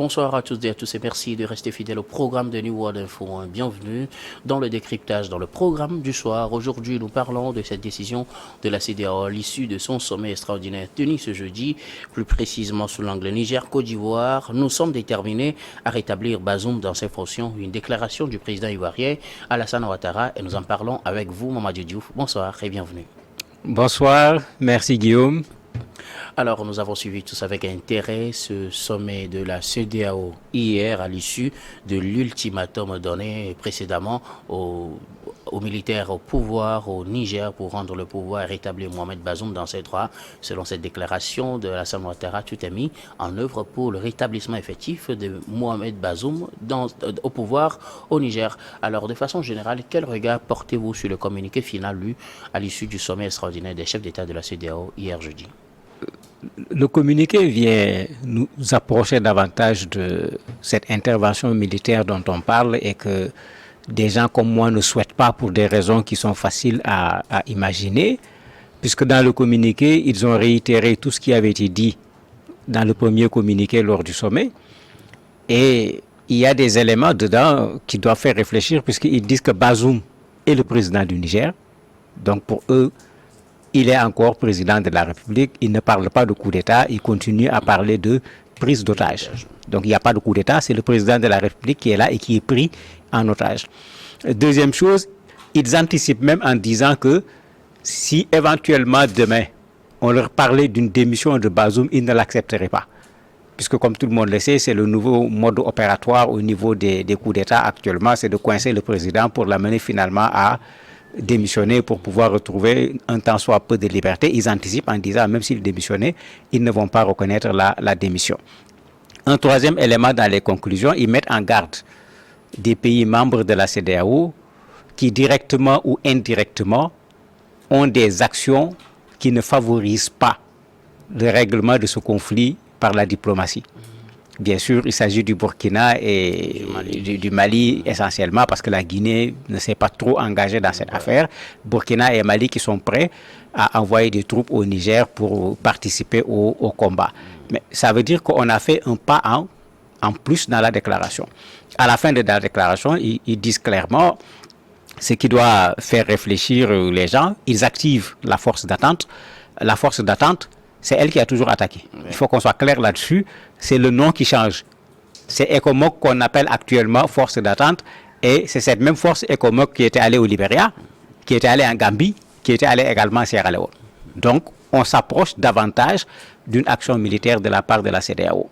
Bonsoir à toutes et à tous et merci de rester fidèles au programme de New World Info. Bienvenue dans le décryptage, dans le programme du soir. Aujourd'hui, nous parlons de cette décision de la CEDEAO à l'issue de son sommet extraordinaire tenu ce jeudi, plus précisément sous l'angle Niger-Côte d'Ivoire. Nous sommes déterminés à rétablir Bazoum dans ses fonctions. Une déclaration du président ivoirien Alassane Ouattara et nous en parlons avec vous, Mamadou Diouf. Bonsoir et bienvenue. Bonsoir, merci Guillaume. Alors, nous avons suivi tous avec intérêt ce sommet de la CEDEAO hier à l'issue de l'ultimatum donné précédemment aux militaires au pouvoir au Niger pour rendre le pouvoir et rétablir Mohamed Bazoum dans ses droits. Selon cette déclaration de Alassane Ouattara, tout est mis en œuvre pour le rétablissement effectif de Mohamed Bazoum au pouvoir au Niger. Alors, de façon générale, quel regard portez-vous sur le communiqué final lu à l'issue du sommet extraordinaire des chefs d'État de la CEDEAO hier jeudi? Le communiqué vient nous approcher davantage de cette intervention militaire dont on parle et que des gens comme moi ne souhaitent pas pour des raisons qui sont faciles à imaginer, puisque dans le communiqué, ils ont réitéré tout ce qui avait été dit dans le premier communiqué lors du sommet. Et il y a des éléments dedans qui doivent faire réfléchir, puisqu'ils disent que Bazoum est le président du Niger. Donc pour eux, il est encore président de la République, il ne parle pas de coup d'État, il continue à parler de prise d'otage. Donc il n'y a pas de coup d'État, c'est le président de la République qui est là et qui est pris en otage. Deuxième chose, ils anticipent même en disant que si éventuellement demain on leur parlait d'une démission de Bazoum, ils ne l'accepteraient pas. Puisque comme tout le monde le sait, c'est le nouveau mode opératoire au niveau des coups d'État actuellement, c'est de coincer le président pour l'amener finalement à démissionner pour pouvoir retrouver un tant soit peu de liberté. Ils anticipent en disant même s'ils démissionnaient, ils ne vont pas reconnaître la démission. Un troisième élément dans les conclusions, ils mettent en garde des pays membres de la CEDEAO qui directement ou indirectement ont des actions qui ne favorisent pas le règlement de ce conflit par la diplomatie. Bien sûr, il s'agit du Burkina et du Mali essentiellement parce que la Guinée ne s'est pas trop engagée dans cette affaire. Burkina et Mali qui sont prêts à envoyer des troupes au Niger pour participer au combat. Mais ça veut dire qu'on a fait un pas en plus dans la déclaration. À la fin de la déclaration, ils disent clairement ce qui doit faire réfléchir les gens. Ils activent la force d'attente. La force d'attente, c'est elle qui a toujours attaqué. Il faut qu'on soit clair là-dessus. C'est le nom qui change. C'est ECOMOG qu'on appelle actuellement force d'attente. Et c'est cette même force ECOMOG qui était allée au Libéria, qui était allée en Gambie, qui était allée également à Sierra Leone. Donc, on s'approche davantage d'une action militaire de la part de la CEDEAO.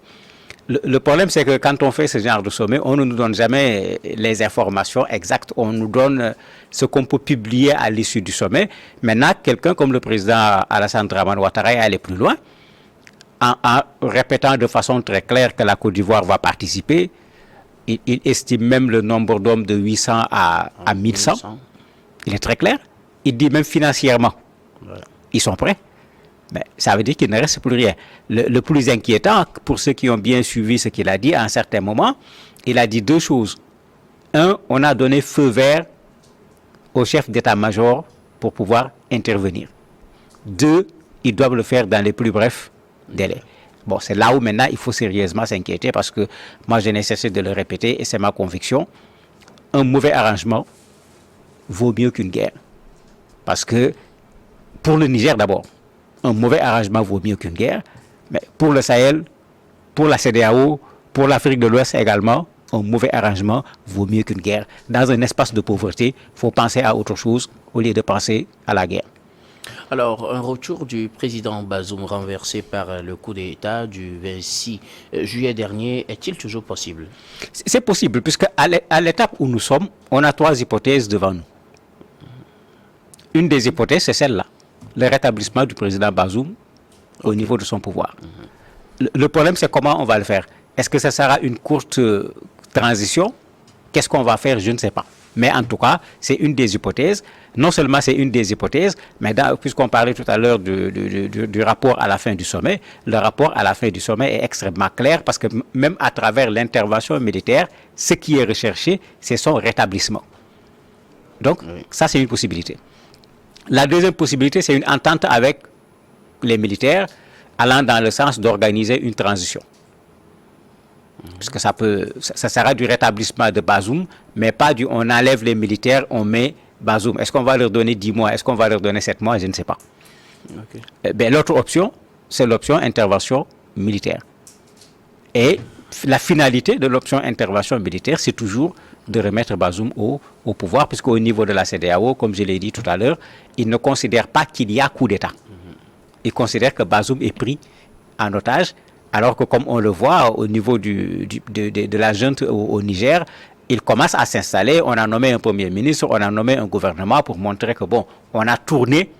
Le problème, c'est que quand on fait ce genre de sommet, on ne nous donne jamais les informations exactes. On nous donne ce qu'on peut publier à l'issue du sommet. Maintenant, quelqu'un comme le président Alassane Ouattara est allé plus loin en répétant de façon très claire que la Côte d'Ivoire va participer. Il estime même le nombre d'hommes de 800 à 1100. Il est très clair. Il dit même financièrement, ils sont prêts. Mais ça veut dire qu'il ne reste plus rien. Le plus inquiétant, pour ceux qui ont bien suivi ce qu'il a dit, à un certain moment, il a dit deux choses. Un, on a donné feu vert au chef d'état-major pour pouvoir intervenir. Deux, ils doivent le faire dans les plus brefs délais. Bon, c'est là où maintenant il faut sérieusement s'inquiéter parce que moi je n'ai cessé de le répéter et c'est ma conviction. Un mauvais arrangement vaut mieux qu'une guerre. Parce que pour le Niger d'abord, un mauvais arrangement vaut mieux qu'une guerre, mais pour le Sahel, pour la CEDEAO, pour l'Afrique de l'Ouest également, un mauvais arrangement vaut mieux qu'une guerre. Dans un espace de pauvreté, il faut penser à autre chose au lieu de penser à la guerre. Alors, un retour du président Bazoum renversé par le coup d'État du 26 juillet dernier, est-il toujours possible? C'est possible, puisque à l'étape où nous sommes, on a trois hypothèses devant nous. Une des hypothèses, c'est celle-là. Le rétablissement du président Bazoum au niveau de son pouvoir. Le problème, c'est comment on va le faire. Est-ce que ça sera une courte transition? Qu'est-ce qu'on va faire? Je ne sais pas. Mais en tout cas, c'est une des hypothèses. Non seulement c'est une des hypothèses, mais puisqu'on parlait tout à l'heure du rapport à la fin du sommet, le rapport à la fin du sommet est extrêmement clair parce que même à travers l'intervention militaire, ce qui est recherché, c'est son rétablissement. Donc, ça, c'est une possibilité. La deuxième possibilité, c'est une entente avec les militaires allant dans le sens d'organiser une transition. Puisque ça sera du rétablissement de Bazoum, mais pas du on enlève les militaires, on met Bazoum. Est-ce qu'on va leur donner 10 mois? Est-ce qu'on va leur donner 7 mois? Je ne sais pas. Okay. L'autre option, c'est l'option intervention militaire. Et la finalité de l'option intervention militaire, c'est toujours de remettre Bazoum au pouvoir, puisqu'au niveau de la CEDEAO, comme je l'ai dit tout à l'heure, ils ne considèrent pas qu'il y a coup d'État. Ils considèrent que Bazoum est pris en otage, alors que comme on le voit au niveau de la junte au Niger, il commence à s'installer. On a nommé un premier ministre, on a nommé un gouvernement pour montrer que bon, on a tourné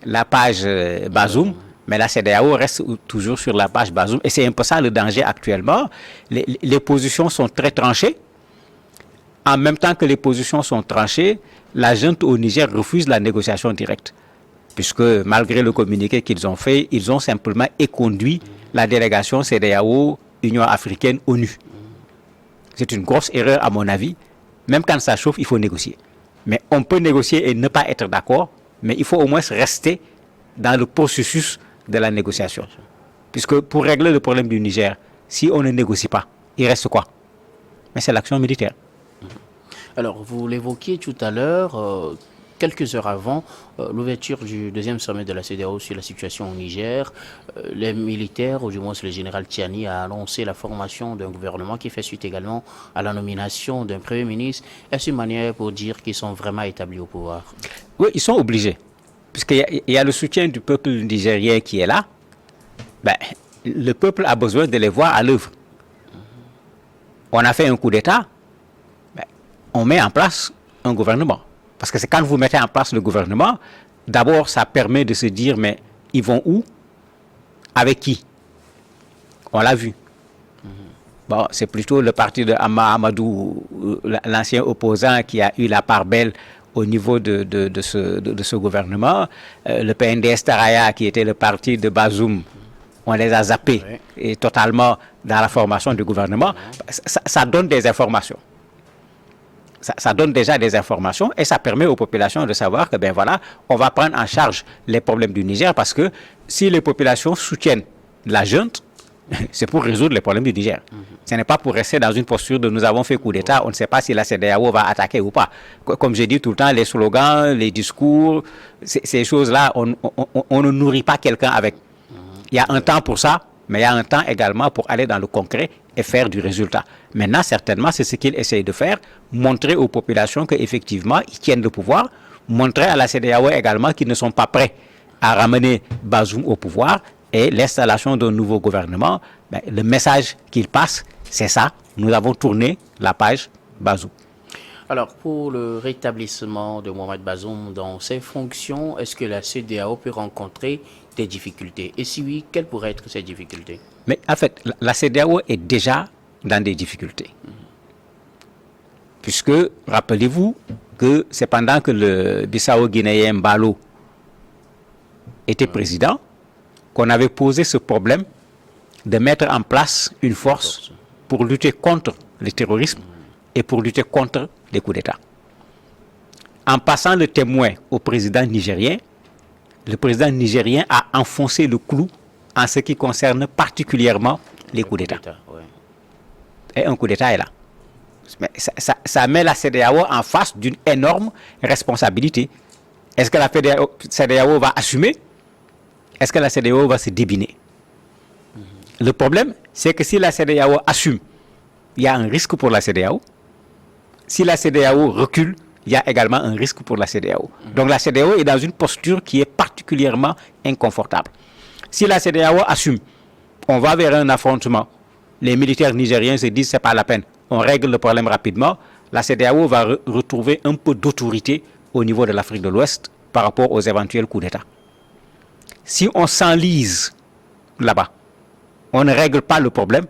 la page Bazoum, mais la CEDEAO reste toujours sur la page Bazoum. Et c'est un peu ça le danger actuellement. Les positions sont très tranchées. En même temps que les positions sont tranchées, la junte au Niger refuse la négociation directe. Puisque malgré le communiqué qu'ils ont fait, ils ont simplement éconduit la délégation CEDEAO, Union africaine, ONU. C'est une grosse erreur à mon avis. Même quand ça chauffe, il faut négocier. Mais on peut négocier et ne pas être d'accord, mais il faut au moins rester dans le processus de la négociation. Puisque pour régler le problème du Niger, si on ne négocie pas, il reste quoi? Mais c'est l'action militaire. Alors, vous l'évoquiez tout à l'heure, quelques heures avant l'ouverture du deuxième sommet de la CEDEAO sur la situation au Niger, les militaires, ou du moins le général Tiani, a annoncé la formation d'un gouvernement qui fait suite également à la nomination d'un premier ministre. Est-ce une manière pour dire qu'ils sont vraiment établis au pouvoir? Oui, ils sont obligés. Puisqu'il y a le soutien du peuple nigérien qui est là, le peuple a besoin de les voir à l'œuvre. On a fait un coup d'État, on met en place un gouvernement. Parce que c'est quand vous mettez en place le gouvernement, d'abord ça permet de se dire, mais ils vont où? Avec qui? On l'a vu. Bon, c'est plutôt le parti de Amadou, l'ancien opposant, qui a eu la part belle au niveau de ce gouvernement. Le PNDS Taraya, qui était le parti de Bazoum, on les a zappés et totalement dans la formation du gouvernement. Ça donne des informations. Ça donne déjà des informations et ça permet aux populations de savoir que, on va prendre en charge les problèmes du Niger, parce que si les populations soutiennent la junte, c'est pour résoudre les problèmes du Niger. Ce n'est pas pour rester dans une posture de nous avons fait coup d'État, on ne sait pas si la CEDEAO va attaquer ou pas. Comme je dis tout le temps, les slogans, les discours, ces choses-là, on ne nourrit pas quelqu'un avec. Il y a un temps pour ça, mais il y a un temps également pour aller dans le concret et faire du résultat. Maintenant, certainement, c'est ce qu'ils essayent de faire, montrer aux populations qu'effectivement, ils tiennent le pouvoir, montrer à la CEDEAO également qu'ils ne sont pas prêts à ramener Bazoum au pouvoir, et l'installation d'un nouveau gouvernement, le message qu'il passe, c'est ça, nous avons tourné la page Bazoum. Alors, pour le rétablissement de Mohamed Bazoum dans ses fonctions, est-ce que la CEDEAO peut rencontrer des difficultés? Et si oui, quelles pourraient être ces difficultés? Mais en fait, la CEDEAO est déjà dans des difficultés. Puisque, rappelez-vous que c'est pendant que le Bissau-Guinéen Mbalo était président qu'on avait posé ce problème de mettre en place une force pour lutter contre le terrorisme et pour lutter contre les coups d'État. En passant le témoin au président nigérien, le président nigérien a enfoncé le clou en ce qui concerne particulièrement les coups d'État. Et un coup d'État est là. Mais ça met la CEDEAO en face d'une énorme responsabilité. Est-ce que la CEDEAO va assumer? Est-ce que la CEDEAO va se débiner? Le problème, c'est que si la CEDEAO assume, il y a un risque pour la CEDEAO. Si la CEDEAO recule, il y a également un risque pour la CEDEAO. Donc la CEDEAO est dans une posture qui est particulièrement inconfortable. Si la CEDEAO assume, on va vers un affrontement. Les militaires nigériens se disent c'est pas la peine. On règle le problème rapidement. La CEDEAO va retrouver un peu d'autorité au niveau de l'Afrique de l'Ouest par rapport aux éventuels coups d'État. Si on s'enlise là-bas, on ne règle pas le problème,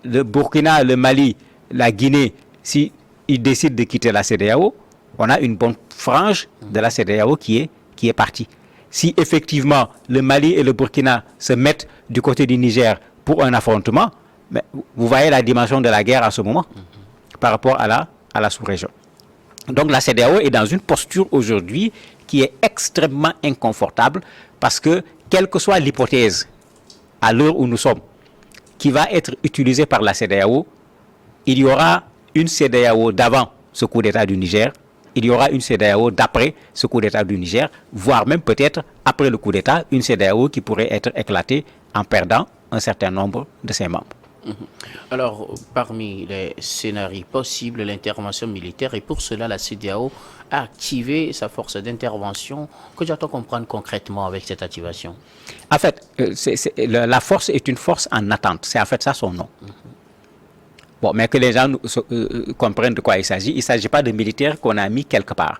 le Burkina, le Mali, la Guinée, si ils décident de quitter la CEDEAO, on a une bonne frange de la CEDEAO qui est partie. Si effectivement le Mali et le Burkina se mettent du côté du Niger pour un affrontement, vous voyez la dimension de la guerre à ce moment par rapport à la sous-région. Donc la CEDEAO est dans une posture aujourd'hui qui est extrêmement inconfortable, parce que quelle que soit l'hypothèse à l'heure où nous sommes, qui va être utilisée par la CEDEAO, il y aura une CEDEAO d'avant ce coup d'État du Niger, il y aura une CEDEAO d'après ce coup d'État du Niger, voire même peut-être après le coup d'État, une CEDEAO qui pourrait être éclatée en perdant un certain nombre de ses membres. Alors, parmi les scénarios possibles, l'intervention militaire, et pour cela, la CEDEAO a activé sa force d'intervention. Que doit-on comprendre concrètement avec cette activation? En fait, la force est une force en attente. C'est en fait ça son nom. Bon, mais que les gens comprennent de quoi il s'agit. Il ne s'agit pas de militaires qu'on a mis quelque part.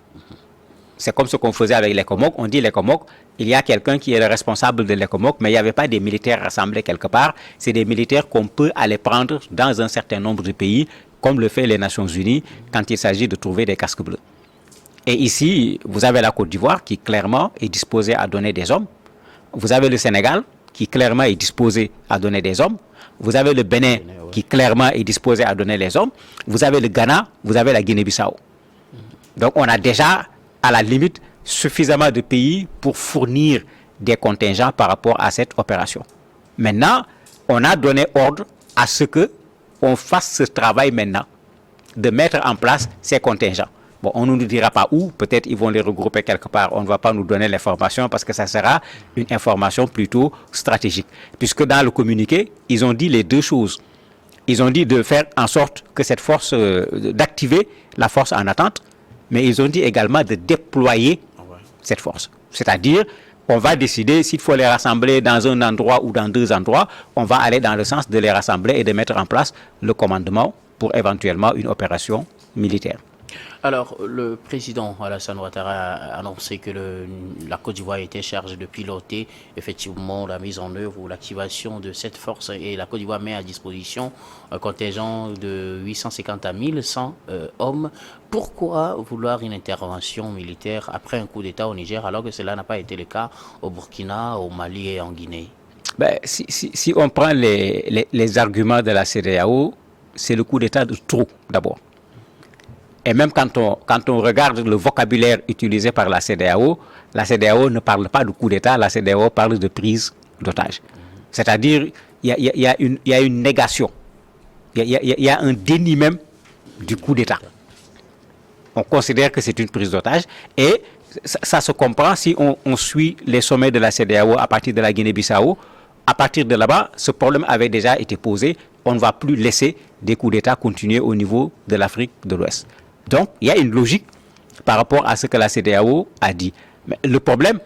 C'est comme ce qu'on faisait avec les Comoques. On dit les Comoques, il y a quelqu'un qui est le responsable de les Comoques, mais il n'y avait pas des militaires rassemblés quelque part. C'est des militaires qu'on peut aller prendre dans un certain nombre de pays, comme le fait les Nations Unies quand il s'agit de trouver des casques bleus. Et ici, vous avez la Côte d'Ivoire qui clairement est disposée à donner des hommes. Vous avez le Sénégal qui clairement est disposé à donner des hommes. Vous avez le Bénin qui clairement est disposé à donner les hommes. Vous avez le Ghana, vous avez la Guinée-Bissau. Donc on a déjà, à la limite, suffisamment de pays pour fournir des contingents par rapport à cette opération. Maintenant, on a donné ordre à ce qu'on fasse ce travail maintenant, de mettre en place ces contingents. Bon, on ne nous dira pas où, peut-être ils vont les regrouper quelque part, on ne va pas nous donner l'information parce que ça sera une information plutôt stratégique. Puisque dans le communiqué, ils ont dit les deux choses. Ils ont dit de faire en sorte que cette force, d'activer la force en attente, mais ils ont dit également de déployer cette force. C'est-à-dire, on va décider s'il faut les rassembler dans un endroit ou dans deux endroits, on va aller dans le sens de les rassembler et de mettre en place le commandement pour éventuellement une opération militaire. Alors, le président Alassane Ouattara a annoncé que la Côte d'Ivoire était chargée de piloter effectivement la mise en œuvre ou l'activation de cette force, et la Côte d'Ivoire met à disposition un contingent de 850 à 1100 hommes. Pourquoi vouloir une intervention militaire après un coup d'État au Niger alors que cela n'a pas été le cas au Burkina, au Mali et en Guinée? Si on prend les arguments de la CEDEAO, c'est le coup d'État de trop d'abord. Et même quand on regarde le vocabulaire utilisé par la CEDEAO ne parle pas de coup d'État, la CEDEAO parle de prise d'otage. C'est-à-dire, il y a une négation, il y a un déni même du coup d'État. On considère que c'est une prise d'otage et ça se comprend si on suit les sommets de la CEDEAO à partir de la Guinée-Bissau. À partir de là-bas, ce problème avait déjà été posé. On ne va plus laisser des coups d'État continuer au niveau de l'Afrique de l'Ouest. Donc, il y a une logique par rapport à ce que la CEDEAO a dit. Mais le problème,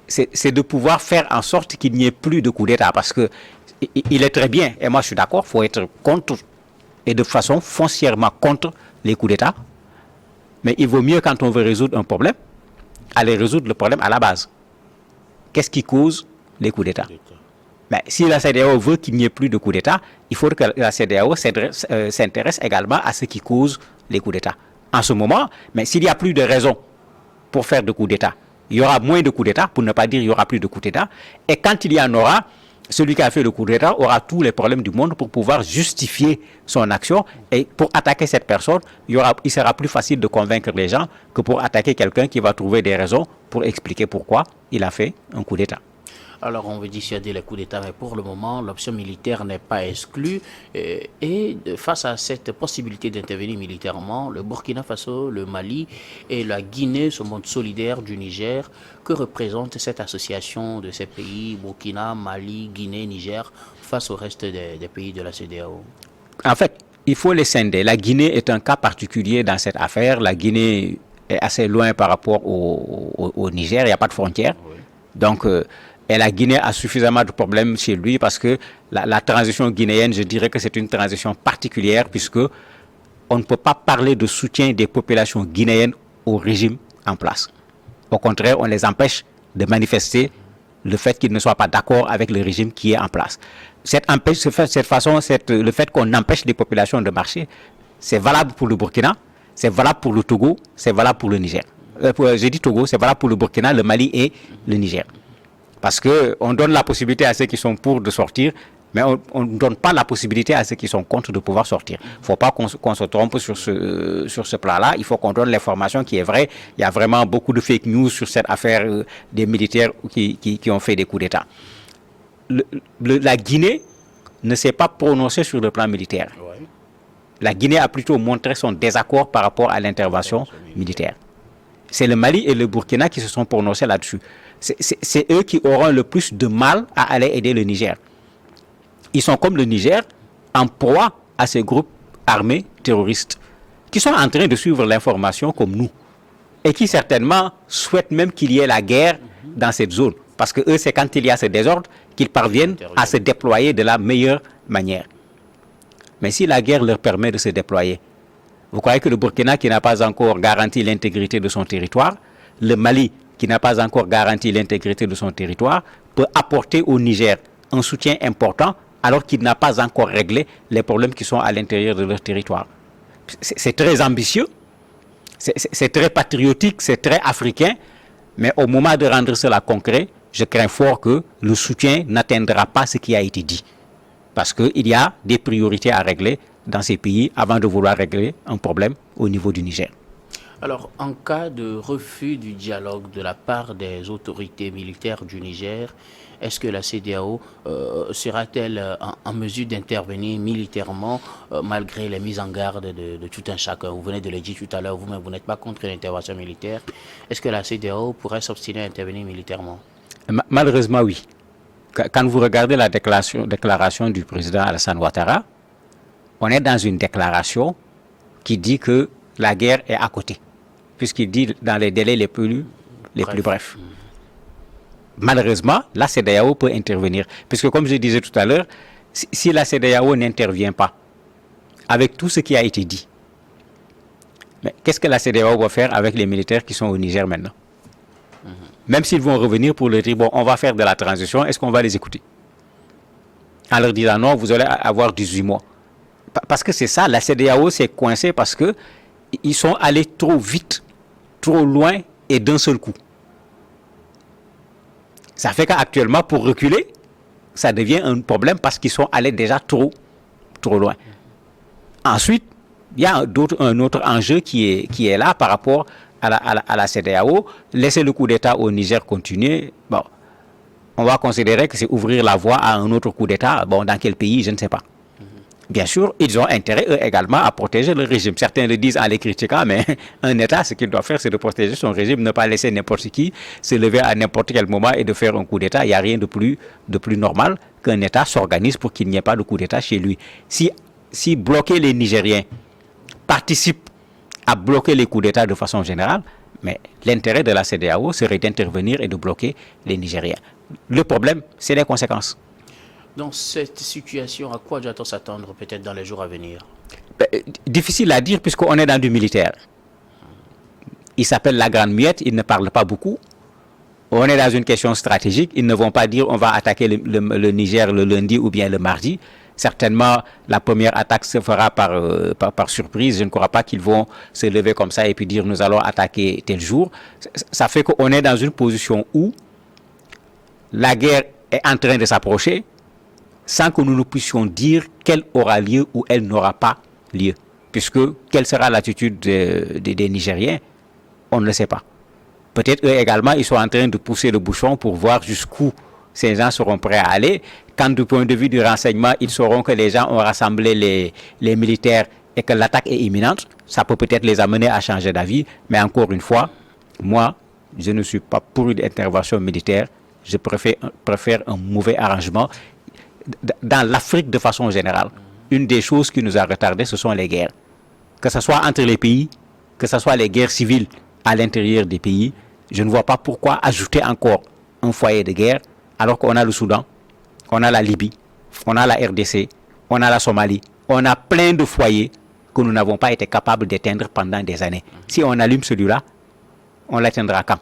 c'est de pouvoir faire en sorte qu'il n'y ait plus de coup d'État. Parce que il est très bien, et moi je suis d'accord, il faut être contre, et de façon foncièrement contre les coups d'État. Mais il vaut mieux, quand on veut résoudre un problème, aller résoudre le problème à la base. Qu'est-ce qui cause les coups d'État? Mais si la CEDEAO veut qu'il n'y ait plus de coups d'État, il faut que la CEDEAO s'intéresse également à ce qui cause les coups d'État. En ce moment, mais s'il n'y a plus de raison pour faire de coups d'État, il y aura moins de coups d'État, pour ne pas dire il n'y aura plus de coups d'État. Et quand il y en aura, celui qui a fait le coup d'État aura tous les problèmes du monde pour pouvoir justifier son action. Et pour attaquer cette personne, il sera plus facile de convaincre les gens que pour attaquer quelqu'un qui va trouver des raisons pour expliquer pourquoi il a fait un coup d'État. Alors, on veut dissuader les coups d'État, mais pour le moment, l'option militaire n'est pas exclue. Et face à cette possibilité d'intervenir militairement, le Burkina Faso, le Mali et la Guinée se montrent solidaires du Niger. Que représente cette association de ces pays, Burkina, Mali, Guinée, Niger, face au reste des pays de la CEDEAO? En fait, il faut les scinder. La Guinée est un cas particulier dans cette affaire. La Guinée est assez loin par rapport au Niger, il n'y a pas de frontière. Oui. Donc, et la Guinée a suffisamment de problèmes chez lui parce que la transition guinéenne, je dirais que c'est une transition particulière puisque on ne peut pas parler de soutien des populations guinéennes au régime en place. Au contraire, on les empêche de manifester le fait qu'ils ne soient pas d'accord avec le régime qui est en place. Le fait qu'on empêche les populations de marcher, c'est valable pour le Burkina, c'est valable pour le Togo, c'est valable pour le Niger. J'ai dit Togo, c'est valable pour le Burkina, le Mali et le Niger. Parce qu'on donne la possibilité à ceux qui sont pour de sortir, mais on ne donne pas la possibilité à ceux qui sont contre de pouvoir sortir. Il ne faut pas qu'on se trompe sur ce plan-là. Il faut qu'on donne l'information qui est vraie. Il y a vraiment beaucoup de fake news sur cette affaire des militaires qui ont fait des coups d'État. La Guinée ne s'est pas prononcé sur le plan militaire. Ouais. La Guinée a plutôt montré son désaccord par rapport à l'intervention militaire. C'est le Mali et le Burkina qui se sont prononcés là-dessus. C'est eux qui auront le plus de mal à aller aider le Niger. Ils sont comme le Niger, en proie à ces groupes armés terroristes, qui sont en train de suivre l'information comme nous, et qui certainement souhaitent même qu'il y ait la guerre dans cette zone. Parce que eux, c'est quand il y a ce désordre qu'ils parviennent à se déployer de la meilleure manière. Mais si la guerre leur permet de se déployer, vous croyez que le Burkina, qui n'a pas encore garanti l'intégrité de son territoire, le Mali, qui n'a pas encore garanti l'intégrité de son territoire, peut apporter au Niger un soutien important alors qu'il n'a pas encore réglé les problèmes qui sont à l'intérieur de leur territoire? C'est très ambitieux, c'est très patriotique, c'est très africain, mais au moment de rendre cela concret, je crains fort que le soutien n'atteindra pas ce qui a été dit. Parce qu'il y a des priorités à régler dans ces pays avant de vouloir régler un problème au niveau du Niger. Alors, en cas de refus du dialogue de la part des autorités militaires du Niger, est-ce que la CEDEAO sera-t-elle en mesure d'intervenir militairement malgré les mises en garde de tout un chacun? Vous venez de le dire tout à l'heure, vous-même, vous n'êtes pas contre l'intervention militaire. Est-ce que la CEDEAO pourrait s'obstiner à intervenir militairement? Malheureusement, oui. Quand vous regardez la déclaration du président Alassane Ouattara, on est dans une déclaration qui dit que la guerre est à côté, puisqu'il dit dans les délais les plus brefs. Malheureusement, la CEDEAO peut intervenir, puisque comme je disais tout à l'heure, si la CEDEAO n'intervient pas avec tout ce qui a été dit, mais qu'est-ce que la CEDEAO va faire avec les militaires qui sont au Niger maintenant? Même s'ils vont revenir pour leur dire, bon, on va faire de la transition, est-ce qu'on va les écouter? En leur disant, non, vous allez avoir 18 mois. Parce que c'est ça, la CEDEAO s'est coincée parce qu'ils sont allés trop vite, trop loin et d'un seul coup. Ça fait qu'actuellement, pour reculer, ça devient un problème parce qu'ils sont allés déjà trop loin. Ensuite, il y a un autre enjeu qui est là par rapport à la CEDEAO. Laisser le coup d'État au Niger continuer, bon, on va considérer que c'est ouvrir la voie à un autre coup d'État. Bon, dans quel pays, je ne sais pas. Bien sûr, ils ont intérêt, eux également, à protéger le régime. Certains le disent en les critiquant, mais un État, ce qu'il doit faire, c'est de protéger son régime, ne pas laisser n'importe qui se lever à n'importe quel moment et de faire un coup d'État. Il n'y a rien de plus normal qu'un État s'organise pour qu'il n'y ait pas de coup d'État chez lui. Si bloquer les Nigériens participe à bloquer les coups d'État de façon générale, mais l'intérêt de la CEDEAO serait d'intervenir et de bloquer les Nigériens. Le problème, c'est les conséquences. Dans cette situation, à quoi doit-on s'attendre peut-être dans les jours à venir? Difficile à dire puisqu'on est dans du militaire. Il s'appelle la Grande Muette, il ne parle pas beaucoup. On est dans une question stratégique, ils ne vont pas dire on va attaquer le Niger le lundi ou bien le mardi. Certainement, la première attaque se fera par surprise. Je ne crois pas qu'ils vont se lever comme ça et puis dire nous allons attaquer tel jour. Ça fait qu'on est dans une position où la guerre est en train de s'approcher sans que nous ne puissions dire qu'elle aura lieu ou elle n'aura pas lieu. Puisque quelle sera l'attitude des Nigériens, on ne le sait pas. Peut-être eux également, ils sont en train de pousser le bouchon pour voir jusqu'où ces gens seront prêts à aller. Quand du point de vue du renseignement, ils sauront que les gens ont rassemblé les militaires et que l'attaque est imminente, ça peut peut-être les amener à changer d'avis. Mais encore une fois, moi, je ne suis pas pour une intervention militaire. Je préfère un mauvais arrangement. Dans l'Afrique de façon générale, une des choses qui nous a retardés, ce sont les guerres. Que ce soit entre les pays, que ce soit les guerres civiles à l'intérieur des pays, je ne vois pas pourquoi ajouter encore un foyer de guerre alors qu'on a le Soudan, on a la Libye, on a la RDC, on a la Somalie, on a plein de foyers que nous n'avons pas été capables d'éteindre pendant des années. Si on allume celui-là, on l'atteindra quand?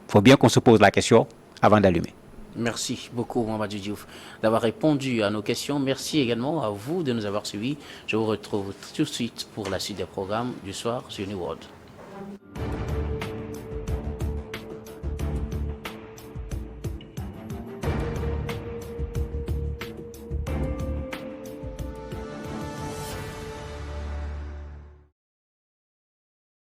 Il faut bien qu'on se pose la question avant d'allumer. Merci beaucoup, Mamadou Diouf, d'avoir répondu à nos questions. Merci également à vous de nous avoir suivis. Je vous retrouve tout de suite pour la suite des programmes du soir sur New World.